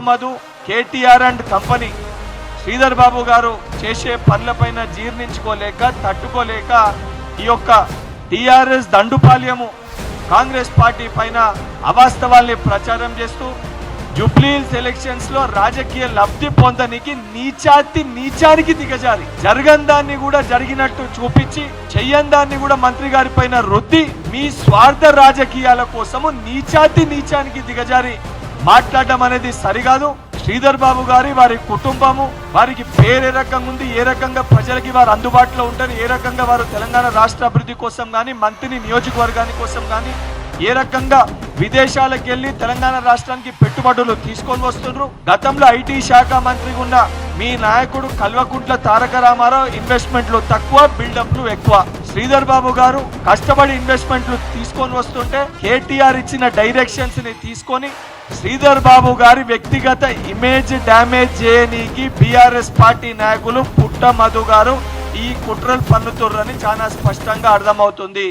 Madhu KTR and company Sridhar Babu గారు చేసే పనులపైన జీర్ణించుకోలేక తట్టుకోలేక ఈ యొక్క టిఆర్ఎస్ దండుపాల్యము కాంగ్రెస్ పార్టీ పైన అవాస్తవాల్ని ప్రచారం చేస్తూ జూబ్లీహిల్స్ ఎలక్షన్స్ లో రాజకీయ లబ్ధి పొందనికి నీచానికి దిగజారి జరగందాన్ని కూడా జరిగినట్టు చూపించి చెయ్యందాన్ని కూడా మంత్రి గారి పైన రుద్ది మీ స్వార్థ రాజకీయాల కోసము నీచానికి దిగజారి మాట్లాడడం అనేది సరికాదు. శ్రీధర్ బాబు గారి వారి కుటుంబము వారికి పేరు ఏ రకంగా ఉంది, ఏ రకంగా ప్రజలకి వారు అందుబాటులో ఉంటారు, ఏ రకంగా వారు తెలంగాణ రాష్ట్ర అభివృద్ధి కోసం కానీ మంత్రి నియోజకవర్గాని కోసం కానీ ఏ రకంగా విదేశాలకు వెళ్లి తెలంగాణ రాష్ట్రానికి పెట్టుబడులు తీసుకొని వస్తున్నారు. గతంలో ఐటీ శాఖ మంత్రిగా ఉన్న మీ నాయకుడు కల్వకుంట్ల తారక రామారావు ఇన్వెస్ట్మెంట్లు తక్కువ, బిల్డప్లు ఎక్కువ. శ్రీధర్ బాబు గారు కష్టపడి ఇన్వెస్ట్మెంట్లు తీసుకొని వస్తుంటే కేటీఆర్ ఇచ్చిన డైరెక్షన్స్ ని తీసుకొని శ్రీధర్ బాబు గారి వ్యక్తిగత ఇమేజ్ డ్యామేజ్ చేయనీకి బీఆర్ఎస్ పార్టీ నాయకులు పుట్ట మధు గారు ఈ కుట్రలు పన్నుతుర్రని చాలా స్పష్టంగా అర్థమవుతుంది.